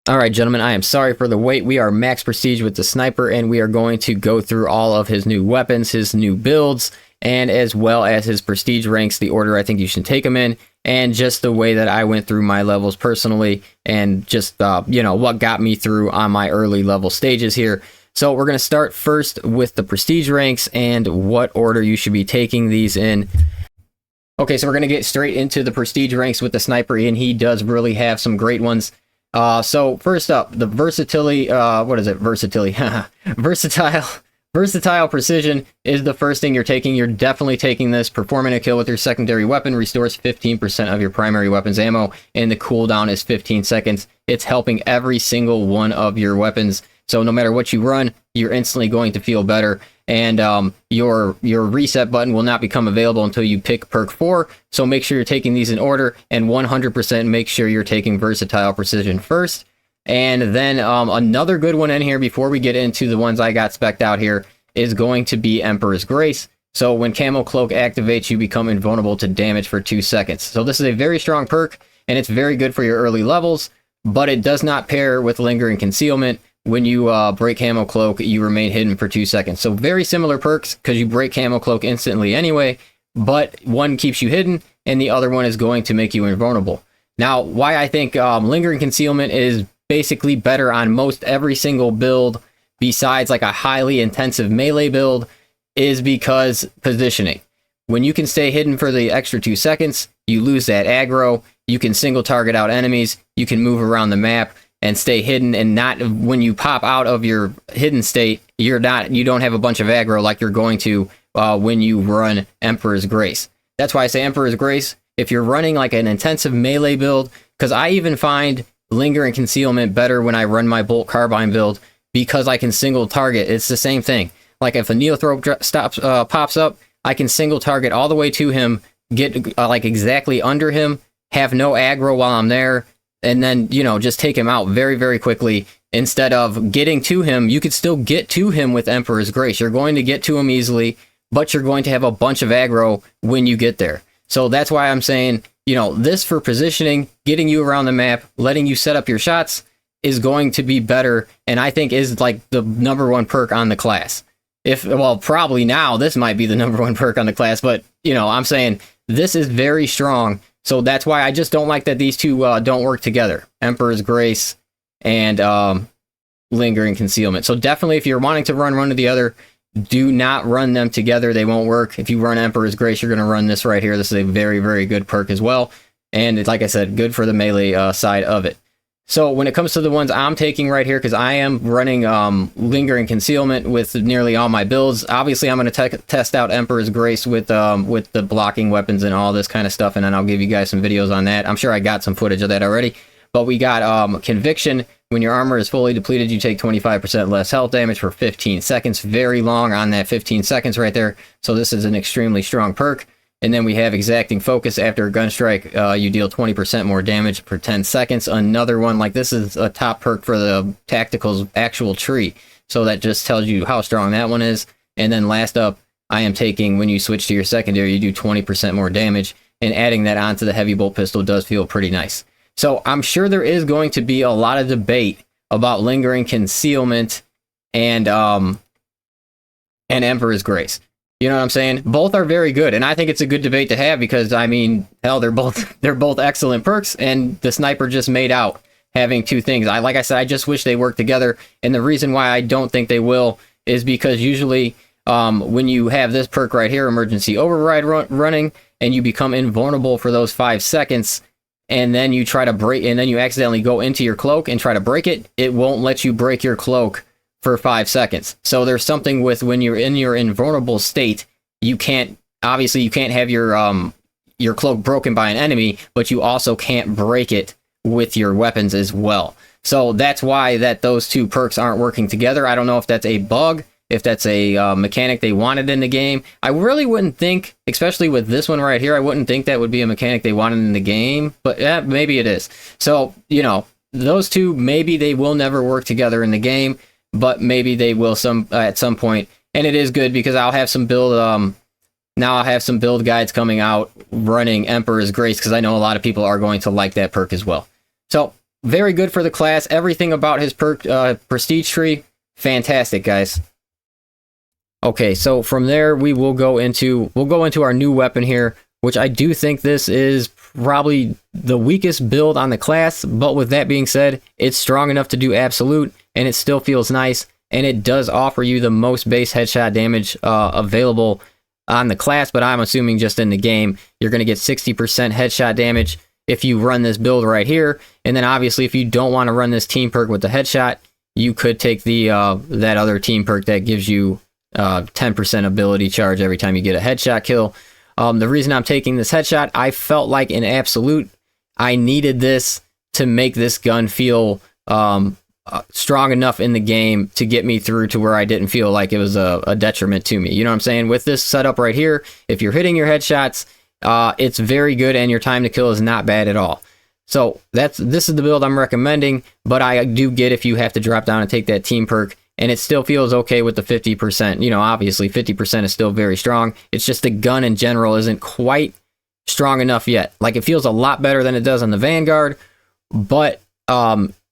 Alright gentlemen, I am sorry for the wait. We are max prestige with the sniper, and we are going to go through all of his new weapons, his new builds, and as well as his prestige ranks, the order I think you should take them in, and just the way that I went through my levels personally, and just, you know, what got me through on my early level stages here. So we're going to start first with the prestige ranks and what order you should be taking these in. Okay, so we're going to get straight into the prestige ranks with the sniper, and he does really have some great ones. So first up, the versatility, what is it? Versatility, versatile precision is the first thing you're taking. You're definitely taking this. Performing a kill with your secondary weapon restores 15% of your primary weapon's ammo, and the cooldown is 15 seconds. It's helping every single one of your weapons. So no matter what you run, you're instantly going to feel better. And your reset button will not become available until you pick perk 4. So make sure you're taking these in order, and 100% make sure you're taking versatile precision first. And then another good one in here before we get into the ones I got spec'd out here is going to be Emperor's Grace. So when Camo Cloak activates, you become invulnerable to damage for 2 seconds. So this is a very strong perk, and it's very good for your early levels, but it does not pair with Lingering Concealment. When you break Camo Cloak, you remain hidden for 2 seconds. So very similar perks, because you break Camo Cloak instantly anyway, but one keeps you hidden, and the other one is going to make you invulnerable. Now, why I think Lingering Concealment is basically better on most every single build, besides like a highly intensive melee build, is because positioning. When you can stay hidden for the extra 2 seconds, you lose that aggro, you can single target out enemies, you can move around the map, and stay hidden, and not when you pop out of your hidden state, you don't have a bunch of aggro like you're going to when you run Emperor's Grace. That's why I say Emperor's Grace. If you're running like an intensive melee build, because I even find Lingering Concealment better when I run my Bolt Carbine build, because I can single target. It's the same thing. Like if a Neothrope pops up, I can single target all the way to him, get like exactly under him, have no aggro while I'm there, and then, you know, just take him out very, very quickly. Instead of getting to him, you could still get to him with Emperor's Grace. You're going to get to him easily, but you're going to have a bunch of aggro when you get there. So that's why I'm saying, you know, this for positioning, getting you around the map, letting you set up your shots is going to be better, and I think is like the #1 perk on the class. Well, probably now this might be the #1 perk on the class, but, you know, I'm saying this is very strong. So that's why I just don't like that these two don't work together. Emperor's Grace and Lingering Concealment. So definitely if you're wanting to run one or the other, do not run them together. They won't work. If you run Emperor's Grace, you're going to run this right here. This is a very, very good perk as well. And it's, like I said, good for the melee side of it. So when it comes to the ones I'm taking right here, because I am running Lingering Concealment with nearly all my builds, obviously I'm going to test out Emperor's Grace with the blocking weapons and all this kind of stuff, and then I'll give you guys some videos on that. I'm sure I got some footage of that already. But we got Conviction. When your armor is fully depleted, you take 25% less health damage for 15 seconds. Very long on that 15 seconds right there. So this is an extremely strong perk. And then we have Exacting Focus. After a gun strike, you deal 20% more damage for 10 seconds. Another one, like this is a top perk for the Tactical's actual tree. So that just tells you how strong that one is. And then last up, I am taking, when you switch to your secondary, you do 20% more damage. And adding that onto the Heavy Bolt Pistol does feel pretty nice. So I'm sure there is going to be a lot of debate about Lingering Concealment and Emperor's Grace. You know what I'm saying? Both are very good, and I think it's a good debate to have because, I mean, hell, they're both excellent perks, and the sniper just made out having two things. Like I said, I just wish they worked together, and the reason why I don't think they will is because usually when you have this perk right here, Emergency Override running, and you become invulnerable for those 5 seconds, and then you try to break, and then you accidentally go into your cloak and try to break it, it won't let you break your cloak for 5 seconds. So there's something with when you're in your invulnerable state, you can't have your cloak broken by an enemy, but you also can't break it with your weapons as well. So that's why those two perks aren't working together. I don't know if that's a bug, if that's a mechanic they wanted in the game. I really wouldn't think, especially with this one right here, I wouldn't think that would be a mechanic they wanted in the game, but yeah, maybe it is. So, you know, those two, maybe they will never work together in the game, but maybe they will at some point. And it is good because I'll have some build now I'll have some build guides coming out running Emperor's Grace, because I know a lot of people are going to like that perk as well. So very good for the class. Everything about his prestige tree, fantastic, guys. Okay, so from there we will go into our new weapon here, which I do think this is probably the weakest build on the class, but with that being said, it's strong enough to do absolute, and it still feels nice, and it does offer you the most base headshot damage available on the class, but I'm assuming just in the game, you're going to get 60% headshot damage if you run this build right here, and then obviously if you don't want to run this team perk with the headshot, you could take the that other team perk that gives you 10% ability charge every time you get a headshot kill. The reason I'm taking this headshot, I felt like in absolute, I needed this to make this gun feel strong enough in the game to get me through to where I didn't feel like it was a detriment to me. You know what I'm saying? With this setup right here, if you're hitting your headshots, it's very good and your time to kill is not bad at all. So this is the build I'm recommending, but I do get if you have to drop down and take that team perk, and it still feels okay with the 50%. You know, obviously 50% is still very strong. It's just the gun in general isn't quite strong enough yet. Like, it feels a lot better than it does on the Vanguard, but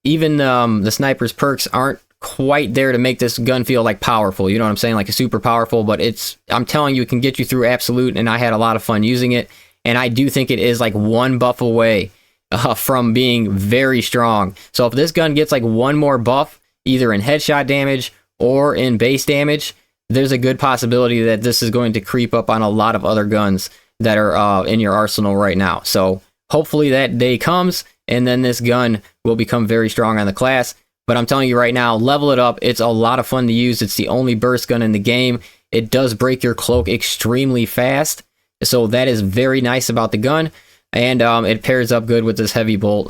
even the sniper's perks aren't quite there to make this gun feel like powerful. You know what I'm saying? Like a super powerful, but I'm telling you, it can get you through absolute, and I had a lot of fun using it. And I do think it is like one buff away from being very strong. So if this gun gets like one more buff, either in headshot damage or in base damage, there's a good possibility that this is going to creep up on a lot of other guns that are in your arsenal right now. So hopefully that day comes, and then this gun will become very strong on the class. But I'm telling you right now, level it up. It's a lot of fun to use. It's the only burst gun in the game. It does break your cloak extremely fast, so that is very nice about the gun. And it pairs up good with this heavy bolt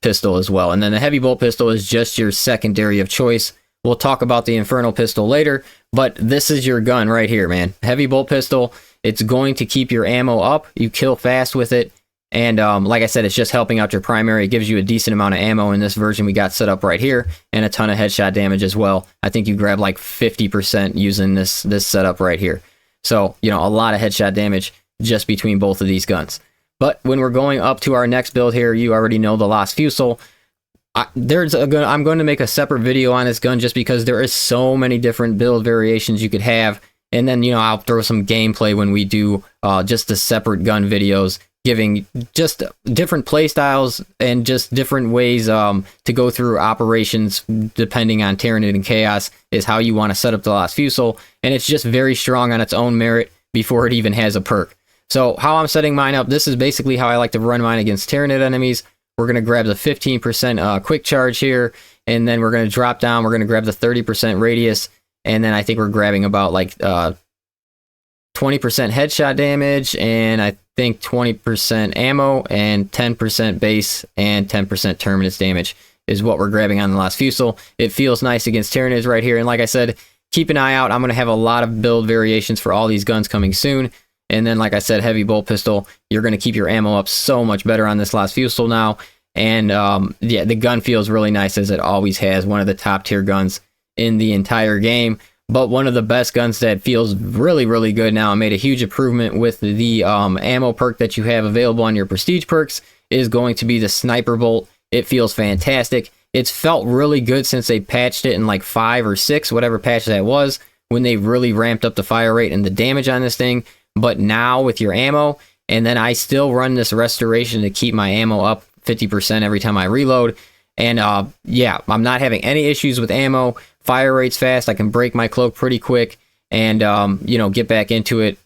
pistol as well. And then the heavy bolt pistol is just your secondary of choice. We'll talk about the Inferno Pistol later, but this is your gun right here, man. Heavy bolt pistol, it's going to keep your ammo up. You kill fast with it. And like I said, it's just helping out your primary. It gives you a decent amount of ammo in this version we got set up right here, and a ton of headshot damage as well. I think you grab like 50% using this setup right here. So, you know, a lot of headshot damage just between both of these guns. But when we're going up to our next build here, you already know the Lost Fusil. I'm going to make a separate video on this gun just because there is so many different build variations you could have. And then, you know, I'll throw some gameplay when we do just the separate gun videos, giving just different play styles and just different ways to go through operations depending on Tyranid and Chaos is how you want to set up the Lost Fusil. And it's just very strong on its own merit before it even has a perk. So how I'm setting mine up, this is basically how I like to run mine against Tyranid enemies. We're going to grab the 15% quick charge here, and then we're going to drop down. We're going to grab the 30% radius, and then I think we're grabbing about like 20% headshot damage, and I think 20% ammo, and 10% base, and 10% terminus damage is what we're grabbing on the Lost Fusil. It feels nice against Tyranids right here, and like I said, keep an eye out. I'm going to have a lot of build variations for all these guns coming soon. And then, like I said, heavy bolt pistol, you're going to keep your ammo up so much better on this Lost Fusil now. And yeah, the gun feels really nice, as it always has. One of the top tier guns in the entire game, but one of the best guns that feels really, really good now. I made a huge improvement with the ammo perk that you have available on your prestige perks is going to be the sniper bolt. It feels fantastic. It's felt really good since they patched it in like 5 or 6, whatever patch that was, when they really ramped up the fire rate and the damage on this thing. But now with your ammo, and then I still run this restoration to keep my ammo up 50% every time I reload. And yeah, I'm not having any issues with ammo. Fire rate's fast. I can break my cloak pretty quick and, you know, get back into it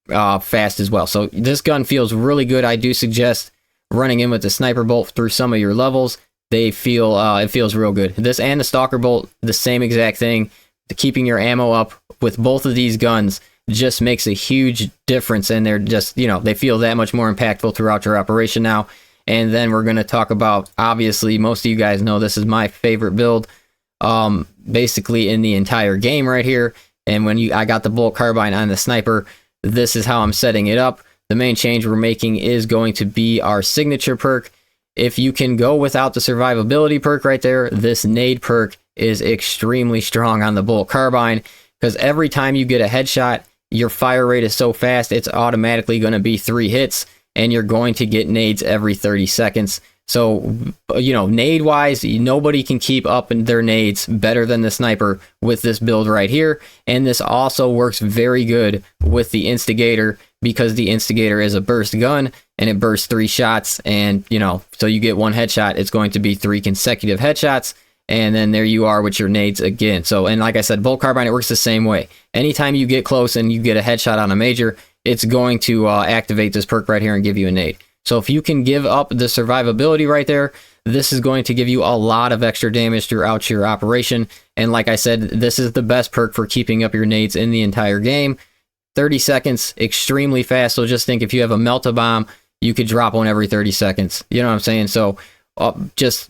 fast as well. So this gun feels really good. I do suggest running in with the sniper bolt through some of your levels. They feel, it feels real good. This and the Stalker bolt, the same exact thing. Keeping your ammo up with both of these guns just makes a huge difference, and they're just, you know, they feel that much more impactful throughout your operation now. And then we're going to talk about, obviously, most of you guys know this is my favorite build basically in the entire game right here. And when I got the bolt carbine on the sniper, this is how I'm setting it up. The main change we're making is going to be our signature perk. If you can go without the survivability perk right there, this nade perk is extremely strong on the bolt carbine, because every time you get a headshot, your fire rate is so fast, it's automatically going to be 3 hits, and you're going to get nades every 30 seconds. So, you know, nade wise, nobody can keep up in their nades better than the sniper with this build right here. And this also works very good with the Instigator, because the Instigator is a burst gun and it bursts 3 shots. And, you know, so you get 1 headshot, it's going to be 3 consecutive headshots. And then there you are with your nades again. So, and like I said, bolt carbine, it works the same way. Anytime you get close and you get a headshot on a major, it's going to activate this perk right here and give you a nade. So if you can give up the survivability right there, this is going to give you a lot of extra damage throughout your operation. And like I said, this is the best perk for keeping up your nades in the entire game. 30 seconds, extremely fast. So just think, if you have a melt-a-bomb, you could drop one every 30 seconds. You know what I'm saying? So just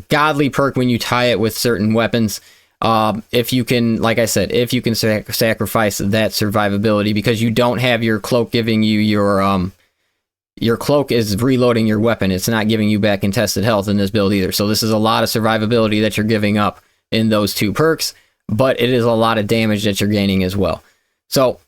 godly perk when you tie it with certain weapons. If you can, like I said, if you can sacrifice that survivability, because you don't have your cloak giving you your cloak is reloading your weapon. It's not giving you back contested health in this build either. So this is a lot of survivability that you're giving up in those 2 perks, but it is a lot of damage that you're gaining as well. So,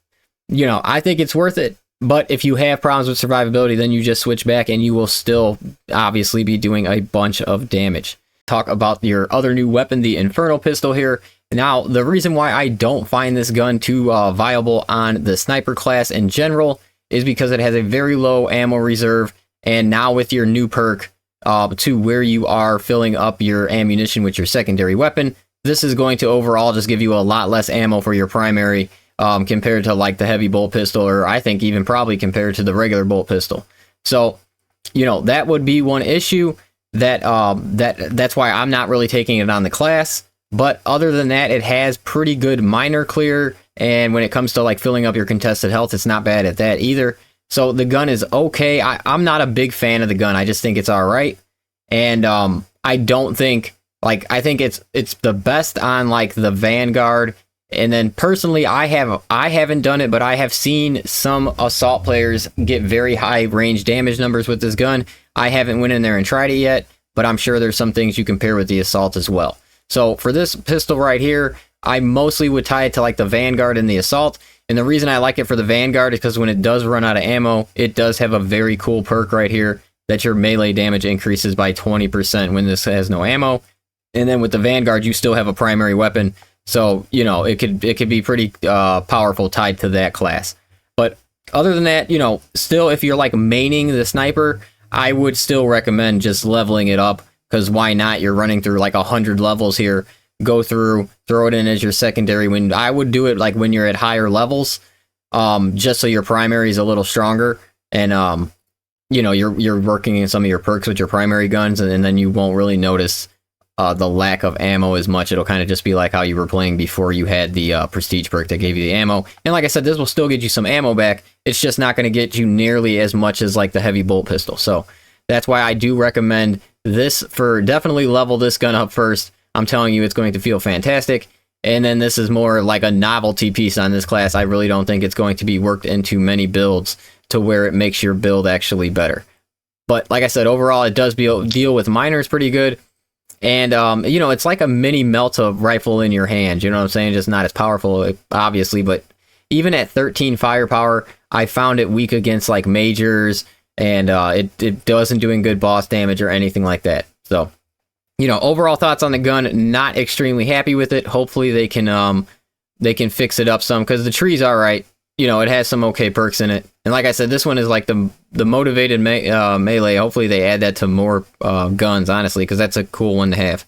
you know, I think it's worth it. But if you have problems with survivability, then you just switch back and you will still obviously be doing a bunch of damage. Talk about your other new weapon, the Inferno Pistol here. Now, the reason why I don't find this gun too viable on the sniper class in general is because it has a very low ammo reserve. And now with your new perk to where you are filling up your ammunition with your secondary weapon, this is going to overall just give you a lot less ammo for your primary compared to like the heavy bolt pistol, or I think even probably compared to the regular bolt pistol. So, you know, that would be one issue that that's why I'm not really taking it on the class. But other than that, it has pretty good minor clear, and when it comes to like filling up your contested health, it's not bad at that either. So the gun is okay. I'm not a big fan of the gun. I just think it's all right, and I don't think, like, I think it's the best on like the Vanguard. And then personally, I haven't done it, but I have seen some assault players get very high range damage numbers with this gun. I haven't went in there and tried it yet, but I'm sure there's some things you compare with the assault as well. So for this pistol right here, I mostly would tie it to like the Vanguard and the assault. And the reason I like it for the Vanguard is because when it does run out of ammo, it does have a very cool perk right here that your melee damage increases by 20% when this has no ammo. And then with the Vanguard, you still have a primary weapon. So, you know, it could be pretty powerful tied to that class. But other than that, you know, still, if you're like maining the sniper, I would still recommend just leveling it up, because why not? You're running through like 100 levels here. Go through, throw it in as your secondary. When I would do it like when you're at higher levels, just so your primary is a little stronger, and you know, you're working in some of your perks with your primary guns, and then you won't really notice the lack of ammo as much. It'll kind of just be like how you were playing before you had the prestige perk that gave you the ammo. And like I said, this will still get you some ammo back. It's just not going to get you nearly as much as like the heavy bolt pistol. So that's why I do recommend this. For definitely level this gun up first. I'm telling you, it's going to feel fantastic. And then this is more like a novelty piece on this class. I really don't think it's going to be worked into many builds to where it makes your build actually better. But like I said, overall, it does deal with minors pretty good. And, you know, it's like a mini Melta rifle in your hand. You know what I'm saying? Just not as powerful, obviously. But even at 13 firepower, I found it weak against like majors. And it wasn't doing good boss damage or anything like that. So, you know, overall thoughts on the gun, not extremely happy with it. Hopefully they can fix it up some, because the tree's all right. You know, it has some okay perks in it. And like I said, this one is like the motivated melee. Hopefully they add that to more guns, honestly, because that's a cool one to have.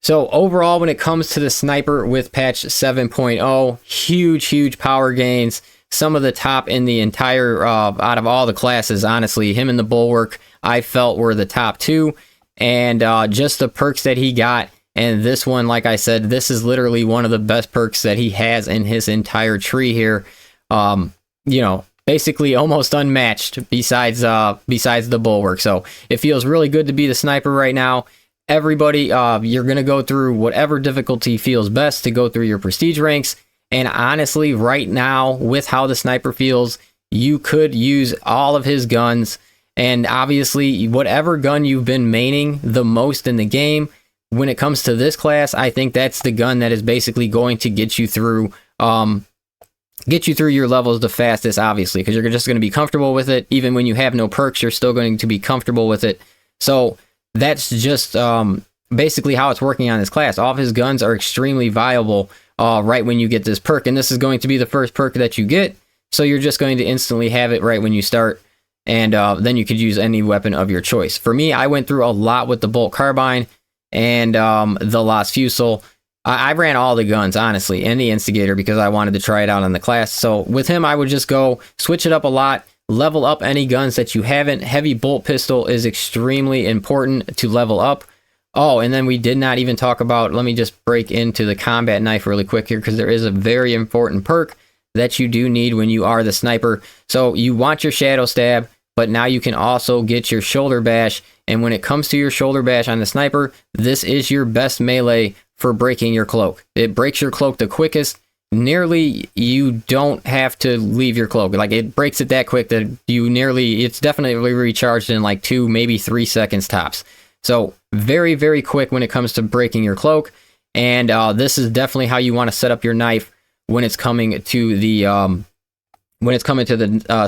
So overall, when it comes to the sniper with patch 7.0, huge power gains. Some of the top in the entire, out of all the classes, honestly. Him and the Bulwark, I felt, were the top 2. And just the perks that he got. And this one, like I said, this is literally one of the best perks that he has in his entire tree here. You know, basically almost unmatched besides the Bulwark. So it feels really good to be the sniper right now. Everybody, you're going to go through whatever difficulty feels best to go through your prestige ranks. And honestly, right now, with how the sniper feels, you could use all of his guns. And obviously, whatever gun you've been maining the most in the game, when it comes to this class, I think that's the gun that is basically going to get you through get you through your levels the fastest, obviously, because you're just going to be comfortable with it. Even when you have no perks, you're still going to be comfortable with it. So that's just basically how it's working on this class. All of his guns are extremely viable right when you get this perk, and this is going to be the first perk that you get, so you're just going to instantly have it right when you start, and then you could use any weapon of your choice. For me, I went through a lot with the Bolt Carbine and the Lost Fusil. I ran all the guns, honestly, and the Instigator because I wanted to try it out on the class. So with him, I would just go switch it up a lot, level up any guns that you haven't. Heavy Bolt Pistol is extremely important to level up. Oh, and then we did not even talk about, let me just break into the combat knife really quick here, because there is a very important perk that you do need when you are the sniper. So you want your Shadow Stab, but now you can also get your Shoulder Bash. And when it comes to your Shoulder Bash on the sniper, this is your best melee for breaking your cloak. It breaks your cloak the quickest. Nearly, you don't have to leave your cloak. Like, it breaks it that quick that it's definitely recharged in like 2, maybe 3 seconds tops. So very, very quick when it comes to breaking your cloak. And this is definitely how you want to set up your knife when it's coming to the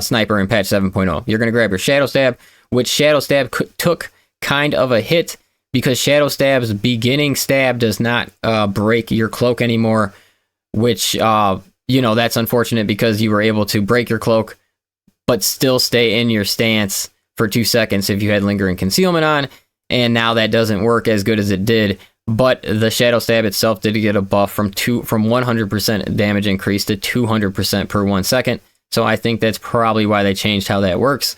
sniper in patch 7.0. You're going to grab your Shadow Stab, which Shadow Stab took kind of a hit because Shadow Stab's beginning stab does not break your cloak anymore, which, that's unfortunate because you were able to break your cloak but still stay in your stance for 2 seconds if you had Lingering Concealment on, and now that doesn't work as good as it did. But the Shadow Stab itself did get a buff from 100% damage increase to 200% per 1 second, so I think that's probably why they changed how that works.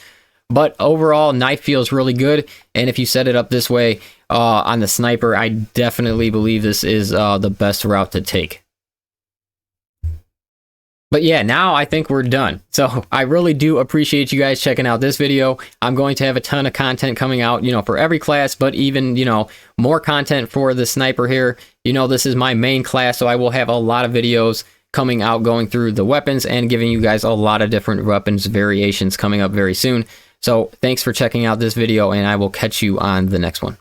But overall, knife feels really good, and if you set it up this way on the sniper, I definitely believe this is the best route to take. But yeah, now I think we're done. So I really do appreciate you guys checking out this video. I'm going to have a ton of content coming out, for every class, but even, more content for the sniper here. This is my main class, so I will have a lot of videos coming out going through the weapons and giving you guys a lot of different weapons variations coming up very soon. So thanks for checking out this video, and I will catch you on the next one.